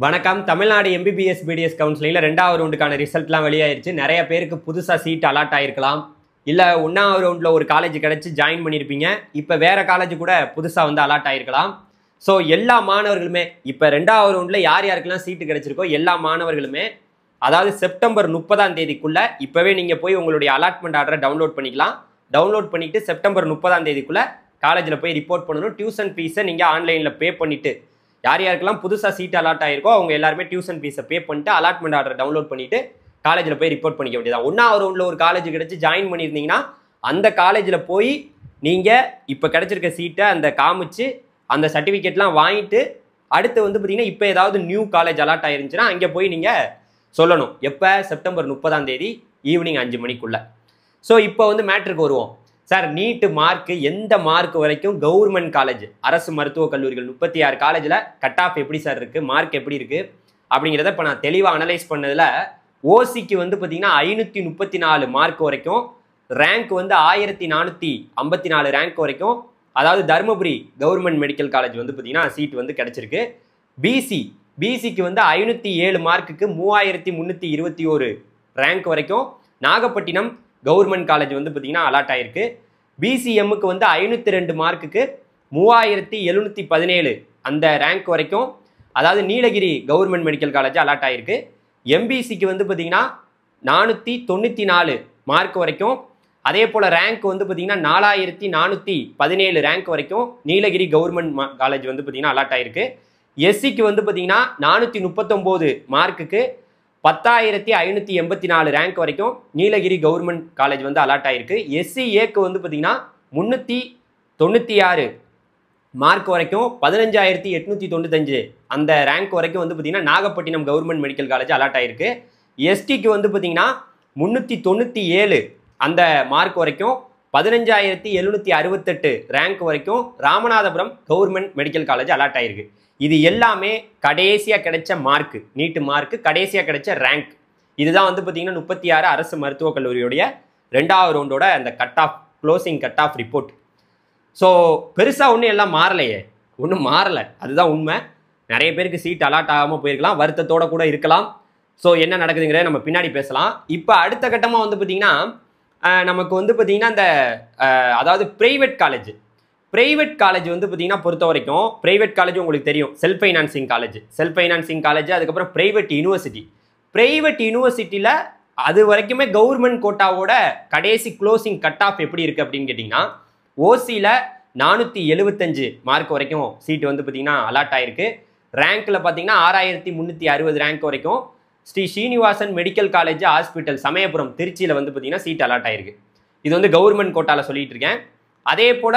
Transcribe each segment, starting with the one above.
வணக்கம். Tamil Nadu MBBS BDS கவுன்சிலிங்ல 2வது ரவுண்டுக்கான ரிசல்ட்லாம் வெளியாயிருச்சு. நிறைய பேருக்கு புதுசா சீட் அலாட் ஆயிருக்கலாம். இல்ல 1வது ரவுண்ட்ல ஒரு காலேஜ் கிடைச்சு ஜாயின் பண்ணியிருப்பீங்க. இப்ப வேற காலேஜ் கூட புதுசா வந்து அலாட் ஆயிருக்கலாம். ஸோ எல்லா மாணவர்களுமே இப்ப 2வது ரவுண்ட்ல யார் யாருக்கெல்லாம் சீட்டு கிடைச்சிருக்கோ எல்லா மாணவர்களுமே அதாவது செப்டம்பர் 30ஆம் தேதிக்குள்ள இப்பவே நீங்க போய் உங்களுடைய அலாட்மெண்ட் ஆர்டரை டவுன்லோட் பண்ணிக்கலாம். டவுன்லோட் பண்ணிட்டு செப்டம்பர் 30ஆம் தேதிக்குள்ள காலேஜில் போய் ரிப்போர்ட் பண்ணணும். டியூஷன் ஃபீஸை நீங்க ஆன்லைன்ல பே பண்ணிட்டு யார் யாருக்கெல்லாம் புதுசாக சீட் அலாட் ஆயிருக்கோ அவங்க எல்லாருமே டியூஷன் ஃபீஸை பே பண்ணிட்டு அலாட்மெண்ட் ஆர்டர் டவுன்லோட் பண்ணிட்டு காலேஜில் போய் ரிப்போர்ட் பண்ணிக்க வேண்டியதான். 1வது ரவுண்டில் ஒரு காலேஜ் கிடைச்சி ஜாயின் பண்ணியிருந்தீங்கன்னா அந்த காலேஜில் போய் நீங்கள் இப்போ கிடைச்சிருக்க சீட்டை அந்த காமிச்சு அந்த சர்டிஃபிகேட்லாம் வாங்கிட்டு அடுத்து வந்து பார்த்தீங்கன்னா இப்போ ஏதாவது நியூ காலேஜ் அலாட் ஆயிருந்துச்சுன்னா அங்கே போய் நீங்கள் சொல்லணும். எப்போ? செப்டம்பர் 30ஆம் தேதி ஈவினிங் 5 மணிக்குள்ள. ஸோ இப்போ வந்து மேட்ருக்கு வருவோம். சார், நீட்டு மார்க்கு எந்த மார்க் வரைக்கும் கவர்மெண்ட் காலேஜ் அரசு மருத்துவக் கல்லூரிகள் 36 காலேஜில் கட் ஆஃப் எப்படி சார் இருக்குது, மார்க் எப்படி இருக்குது அப்படிங்கிறத இப்போ நான் தெளிவாக அனலைஸ் பண்ணதில் ஓசிக்கு வந்து பார்த்தீங்கன்னா 534 மார்க் வரைக்கும், ரேங்க் வந்து 1454 ரேங்க் வரைக்கும், அதாவது தருமபுரி கவர்மெண்ட் மெடிக்கல் காலேஜ் வந்து பார்த்தீங்கன்னா சீட் வந்து கிடச்சிருக்கு. பிசிக்கு வந்து 507 மார்க்குக்கு 3321 ரேங்க் வரைக்கும் நாகப்பட்டினம் கவர்மெண்ட் காலேஜ் வந்து பார்த்தீங்கன்னா அலாட் ஆயிருக்கு. பிசிஎம்முக்கு வந்து 502 மார்க்குக்கு 3717 அந்த ரேங்க் வரைக்கும், அதாவது Nilgiri government medical college allot ஆயிருக்கு. எம்பிசிக்கு வந்து பார்த்தீங்கன்னா 494 மார்க் வரைக்கும், அதே போல் ரேங்க் வந்து பார்த்தீங்கன்னா 4417 ரேங்க் வரைக்கும் நீலகிரி கவர்மெண்ட் காலேஜ் வந்து பார்த்தீங்கன்னா அலாட் ஆயிருக்கு. எஸ்சிக்கு வந்து பார்த்தீங்கன்னா 439 மார்க்குக்கு 10,584 ரேங்க் வரைக்கும் நீலகிரி கவர்மெண்ட் காலேஜ் வந்து அலாட் ஆயிருக்கு. எஸ்சிஏக்கு வந்து பார்த்தீங்கன்னா 396 மார்க் வரைக்கும் 15,895 அந்த ரேங்க் வரைக்கும் வந்து பார்த்தீங்கன்னா Nagapattinam government medical college allot ஆயிருக்கு. எஸ்டிக்கு வந்து பார்த்தீங்கன்னா 397 அந்த மார்க் வரைக்கும் 15,768 ரேங்க் வரைக்கும் Ramanathapuram government medical college allot ஆயிருக்கு. இது எல்லாமே கடைசியாக கிடைச்ச மார்க்கு, நீட்டு மார்க்கு, கடைசியாக கிடைச்ச ரேங்க். இதுதான் வந்து பார்த்தீங்கன்னா 36 அரசு மருத்துவக் கல்லூரியுடைய 2வது ரவுண்டோட அந்த cut off closing cut off report. So பெருசாக ஒன்றும் எல்லாம் மாறலையே, ஒன்றும் மாறலை, அதுதான் உண்மை. நிறைய பேருக்கு சீட் அலாட் ஆகாமல் போயிருக்கலாம், வருத்தத்தோடு கூட இருக்கலாம். ஸோ என்ன நடக்குதுங்கிறத நம்ம பின்னாடி பேசலாம். இப்போ அடுத்த கட்டமாக வந்து பார்த்தீங்கன்னா நமக்கு வந்து பார்த்தீங்கன்னா இந்த அதாவது ப்ரைவேட் காலேஜ் வந்து பார்த்தீங்கன்னா பொறுத்த வரைக்கும் ப்ரைவேட் காலேஜ் உங்களுக்கு தெரியும், செல்ஃப் ஃபைனான்சிங் காலேஜ், அதுக்கப்புறம் ப்ரைவேட் யூனிவர்சிட்டியில் அது வரைக்குமே கவர்மெண்ட் கோட்டாவோட கடைசி க்ளோசிங் கட் ஆஃப் எப்படி இருக்குது அப்படின்னு கேட்டிங்கன்னா, ஓசியில் 475 மார்க் வரைக்கும் சீட்டு வந்து பார்த்தீங்கன்னா அலாட் ஆயிருக்கு. ரேங்க்கில் பார்த்தீங்கன்னா 6,360 ரேங்க் வரைக்கும் Sri Srinivasan medical college hospital Samayapuram திருச்சியில் வந்து பார்த்தீங்கன்னா சீட் அலாட் ஆயிருக்கு. இது வந்து கவர்மெண்ட் கோட்டாவில் சொல்லிட்டு இருக்கேன். அதே போல்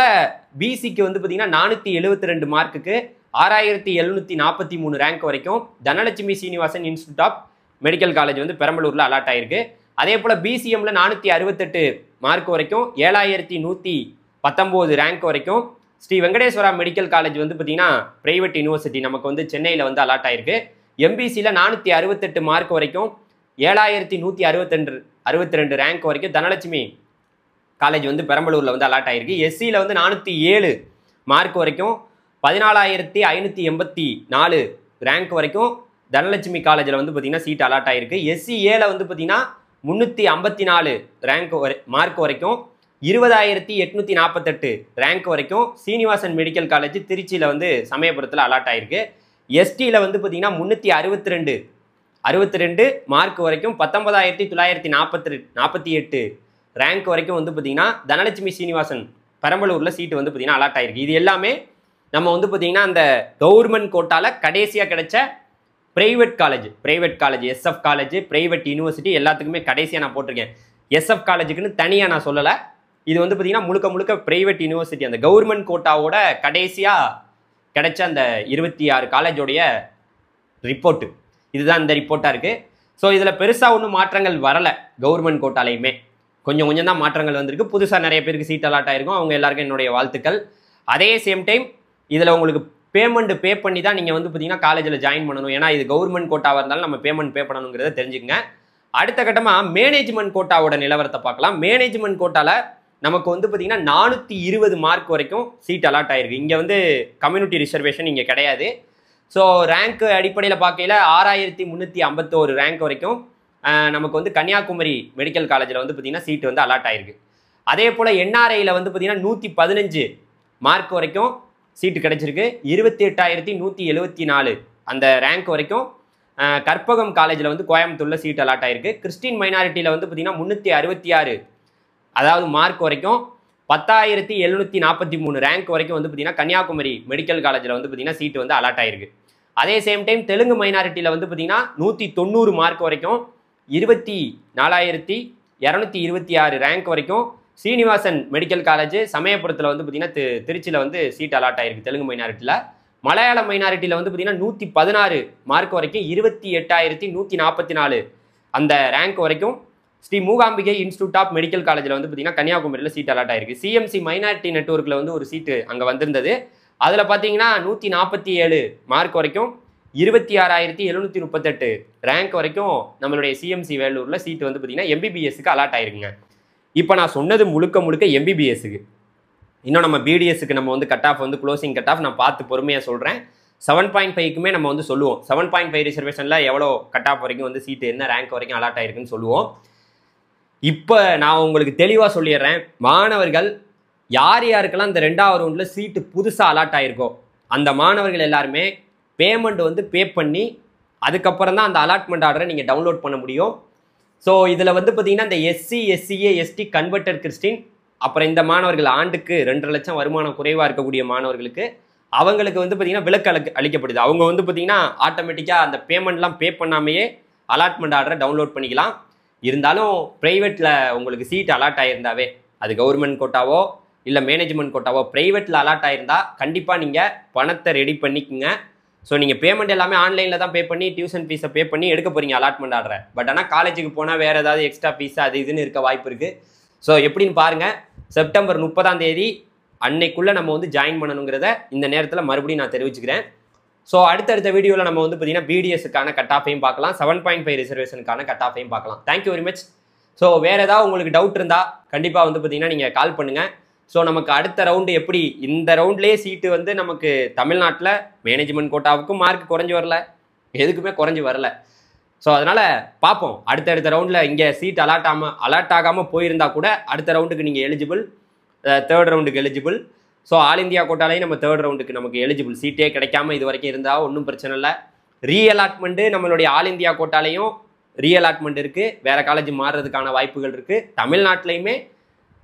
பிசிக்கு வந்து பார்த்தீங்கன்னா 472 மார்க்குக்கு 6,743 ரேங்க் வரைக்கும் Dhanalakshmi Srinivasan institute of medical college வந்து பெரம்பலூரில் அலாட் ஆயிருக்கு. அதே போல் பிசிஎம்ல 468 மார்க் வரைக்கும் 7,119 ரேங்க் வரைக்கும் ஸ்ரீ வெங்கடேஸ்வரா மெடிக்கல் காலேஜ் வந்து பார்த்தீங்கன்னா பிரைவேட் யூனிவர்சிட்டி நமக்கு வந்து சென்னையில் வந்து அலாட் ஆயிருக்கு. எம்பிசியில் 468 மார்க் வரைக்கும் 7,162 ரேங்க் வரைக்கும் தனலட்சுமி காலேஜ் வந்து பெரம்பலூரில் வந்து அலாட் ஆயிருக்கு. எஸ்சியில் வந்து 407 மார்க் வரைக்கும் 14,584 ரேங்க் வரைக்கும் தனலட்சுமி காலேஜில் வந்து பார்த்தீங்கன்னா சீட் அலாட் ஆயிருக்கு. எஸ்சிஏல வந்து பார்த்தீங்கன்னா 354 ரேங்க் மார்க் வரைக்கும் 20,848 ரேங்க் வரைக்கும் சீனிவாசன் மெடிக்கல் காலேஜ் திருச்சியில் வந்து சமயபுரத்தில் அலாட் ஆயிருக்கு. எஸ்டியில் வந்து பார்த்தீங்கன்னா 362 மார்க் வரைக்கும் 19,948 ரேங்க் வரைக்கும் வந்து பார்த்தீங்கன்னா தனலட்சுமி சீனிவாசன் பெரம்பலூரில் சீட்டு வந்து பார்த்தீங்கன்னா அலாட் ஆயிருக்கு. இது எல்லாமே நம்ம வந்து பார்த்தீங்கன்னா அந்த கவர்மெண்ட் கோட்டாவில் கடைசியாக கிடைச்ச private college SF college, private university எல்லாத்துக்குமே கடைசியாக நான் போட்டிருக்கேன். எஸ்எஃப் காலேஜுக்குன்னு தனியாக நான் சொல்லலை. இது வந்து பார்த்தீங்கன்னா முழுக்க ப்ரைவேட் யூனிவர்சிட்டி அந்த கவர்மெண்ட் கோட்டாவோட கடைசியாக கிடைச்ச அந்த 26 காலேஜோடைய ரிப்போர்ட்டு. இதுதான் இந்த ரிப்போர்ட்டாக இருக்குது. ஸோ இதில் பெருசாக ஒன்றும் மாற்றங்கள் வரலை. கவர்மெண்ட் கோட்டாலையுமே கொஞ்சம் தான் மாற்றங்கள் வந்திருக்கு. புதுசாக நிறைய பேருக்கு சீட் அலாட் ஆகிருக்கும். அவங்க எல்லாருக்கும் என்னுடைய வாழ்த்துக்கள். அதே சேம் டைம் இதில் உங்களுக்கு பேமெண்ட் பே பண்ணி தான் நீங்கள் வந்து பார்த்தீங்கன்னா காலேஜில் ஜாயின் பண்ணணும். ஏன்னா இது கவர்மெண்ட் கோட்டாவாக இருந்தாலும் நம்ம பேமெண்ட் பே பண்ணணுங்கிறத தெரிஞ்சுக்கங்க. அடுத்த கட்டமாக மேனேஜ்மெண்ட் கோட்டாவோட நிலவரத்தை பார்க்கலாம். மேனேஜ்மெண்ட் கோட்டாவில் நமக்கு வந்து பார்த்தீங்கன்னா 420 மார்க் வரைக்கும் சீட் அலாட் ஆயிருக்கு. இங்கே வந்து கம்யூனிட்டி ரிசர்வேஷன் இங்கே கிடையாது. ஸோ ரேங்க் அடிப்படையில் பார்க்கையில் 6351 ரேங்க் வரைக்கும் நமக்கு வந்து கன்னியாகுமரி மெடிக்கல் காலேஜில் வந்து பார்த்திங்கன்னா சீட்டு வந்து அலாட் ஆயிருக்கு. அதே போல் என்ஆர்ஐயில் வந்து பார்த்திங்கன்னா 115 மார்க் வரைக்கும் சீட்டு கிடைச்சிருக்கு. 28,174 அந்த ரேங்க் வரைக்கும் கற்பகம் காலேஜில் வந்து கோயம்புத்தூரில் சீட் அலாட் ஆயிருக்கு. கிறிஸ்டின் மைனாரிட்டியில் வந்து பார்த்திங்கன்னா 366 அதாவது மார்க் வரைக்கும் 10,743 ரேங்க் வரைக்கும் வந்து பார்த்திங்கன்னா கன்னியாகுமரி மெடிக்கல் காலேஜில் வந்து பார்த்திங்கன்னா சீட்டு வந்து அலாட் ஆயிருக்கு. அதே சேம் டைம் தெலுங்கு மைனாரிட்டியில் வந்து பார்த்திங்கன்னா 190 மார்க் வரைக்கும் 24,226 ரேங்க் வரைக்கும் ஸ்ரீனிவாசன் மெடிக்கல் காலேஜ் சமயபுரத்தில் வந்து பார்த்திங்கன்னா திருச்சியில் வந்து சீட் அலாட் ஆயிருக்கு தெலுங்கு மைனாரிட்டியில். மலையாள மைனாரிட்டியில் வந்து பார்த்திங்கன்னா 116 மார்க் வரைக்கும் 28,144 அந்த ரேங்க் வரைக்கும் Sri Mookambika institute of medical காலேஜில் வந்து பார்த்திங்கன்னா கன்னியாகுமரியில் சீட் அலாட் ஆயிருக்கு. சிஎம்சி மைனாரிட்டி நெட்வொர்க்கில் வந்து ஒரு சீட்டு அங்கே வந்திருந்தது. அதில் பார்த்தீங்கன்னா 147 மார்க் வரைக்கும் 26,738 ரேங்க் வரைக்கும் நம்மளுடைய சிஎம்சி வேலூரில் சீட்டு வந்து பார்த்திங்கன்னா எம்பிபிஎஸ்க்கு அலாட் ஆயிருக்குங்க. இப்போ நான் சொன்னது முழுக்க எம்பிபிஎஸ்க்கு. இன்னும் நம்ம பிடிஎஸ்க்கு நம்ம வந்து கட் ஆஃப் வந்து க்ளோசிங் கட் ஆஃப் நான் பார்த்து பொறுமையாக சொல்கிறேன். 7.5க்குமே நம்ம வந்து சொல்லுவோம். 7.5 ரிசர்வேஷனில் எவ்வளோ கட் ஆஃப் வரைக்கும் வந்து சீட்டு என்ன ரேங்க் வரைக்கும் அலாட் ஆயிருக்குன்னு சொல்லுவோம். இப்போ நான் உங்களுக்கு தெளிவாக சொல்லிடுறேன். மாணவர்கள் யார் யாருக்கெல்லாம் இந்த 2வது ரவுண்டில் சீட்டு புதுசாக அலாட் ஆகிருக்கோ அந்த மாணவர்கள் எல்லாருமே பேமெண்ட் வந்து பே பண்ணி அதுக்கப்புறம் தான் அந்த அலாட்மெண்ட் ஆர்டரை நீங்கள் டவுன்லோட் பண்ண முடியும். ஸோ இதில் வந்து பார்த்தீங்கன்னா இந்த SC SCA ST converted Christian அப்புறம் இந்த மாணவர்கள் ஆண்டுக்கு 2.5 லட்சம் வருமானம் குறைவாக இருக்கக்கூடிய மாணவர்களுக்கு அவங்களுக்கு வந்து பார்த்தீங்கன்னா விலக்கு அளிக்கப்படுது. அவங்க வந்து பார்த்தீங்கன்னா ஆட்டோமேட்டிக்காக அந்த பேமெண்ட்லாம் பே பண்ணாமையே அலாட்மெண்ட் ஆர்டரை டவுன்லோட் பண்ணிக்கலாம். இருந்தாலும் ப்ரைவேட்டில் உங்களுக்கு சீட் அலாட் ஆகியிருந்தாவே அது கவர்மெண்ட் கோட்டாவோ இல்லை மேனேஜ்மெண்ட் கோட்டாவோ ப்ரைவேட்டில் அலாட் ஆகியிருந்தால் கண்டிப்பாக நீங்கள் பணத்தை ரெடி பண்ணிக்கோங்க. ஸோ நீங்கள் பேமெண்ட் எல்லாமே ஆன்லைனில் தான் பே பண்ணி டியூஷன் ஃபீஸை பே பண்ணி எடுக்க போகிறீங்க அலாட்மெண்ட் ஆர்டரை. பட் ஆனால் காலேஜுக்கு போனால் வேறு ஏதாவது எக்ஸ்ட்ரா ஃபீஸ் அது இதுன்னு இருக்க வாய்ப்பு இருக்குது. ஸோ எப்படின்னு பாருங்கள். செப்டம்பர் 30ஆம் தேதி அன்னைக்குள்ளே நம்ம வந்து ஜாயின் பண்ணணுங்கிறத இந்த நேரத்தில் மறுபடியும் நான் தெரிவிச்சுக்கிறேன். ஸோ அடுத்தடுத்த வீடியோவில் நம்ம வந்து பார்த்தீங்கன்னா பிடிஎஸ்க்கான கட் ஆஃபையும் பார்க்கலாம், 7.5 ரிசர்வேஷனுக்கான கட் ஆஃபையும் பார்க்கலாம். Thank you very much. ஸோ வேறு ஏதாவது உங்களுக்கு டவுட் இருந்தால் கண்டிப்பாக வந்து பார்த்தீங்கன்னா நீங்கள் கால் பண்ணுங்கள். ஸோ நமக்கு அடுத்த ரவுண்டு எப்படி இந்த ரவுண்ட்லேயே சீட்டு வந்து நமக்கு தமிழ்நாட்டில் மேனேஜ்மெண்ட் கோட்டாவுக்கும் மார்க் குறைஞ்சி வரல, எதுக்குமே குறைஞ்சி வரல. ஸோ அதனால் பார்ப்போம். அடுத்தடுத்த ரவுண்டில் இங்கே சீட் அலாட் ஆகாமல் போயிருந்தா கூட அடுத்த ரவுண்டுக்கு நீங்கள் எலிஜிபிள், 3rd ரவுண்டுக்கு எலிஜிபிள். ஸோ ஆல் இந்தியா கோட்டாலையும் நம்ம 3rd ரவுண்டுக்கு நமக்கு எலிஜிபிள். சீட்டே கிடைக்காம இது வரைக்கும் இருந்தால் ஒன்றும் பிரச்சனை இல்லை. ரீஅலாட்மெண்ட்டு நம்மளுடைய ஆல் இந்தியா கோட்டாலையும் ரீஅலாட்மெண்ட் இருக்குது. வேறு காலேஜ் மாறுறதுக்கான வாய்ப்புகள் இருக்குது. தமிழ்நாட்டிலையுமே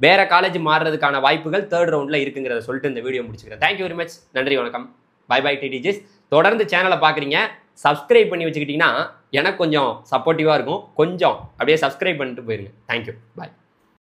வேறு காலேஜ் மாறுறதுக்கான வாய்ப்புகள் 3rd ரவுண்டில் இருக்குங்கிறத சொல்லிட்டு இந்த வீடியோ முடிச்சுக்கிறேன். Thank you very much. நன்றி, வணக்கம். பை பை டிடிஜிஸ். தொடர்ந்து சேனலை பார்க்குறீங்க, சப்ஸ்கிரைப் பண்ணி வச்சுக்கிட்டிங்கன்னா எனக்கு கொஞ்சம் சப்போர்ட்டிவாக இருக்கும். கொஞ்சம் அப்படியே சப்ஸ்கிரைப் பண்ணிட்டு போயிருங்க. தேங்க்யூ, பாய்.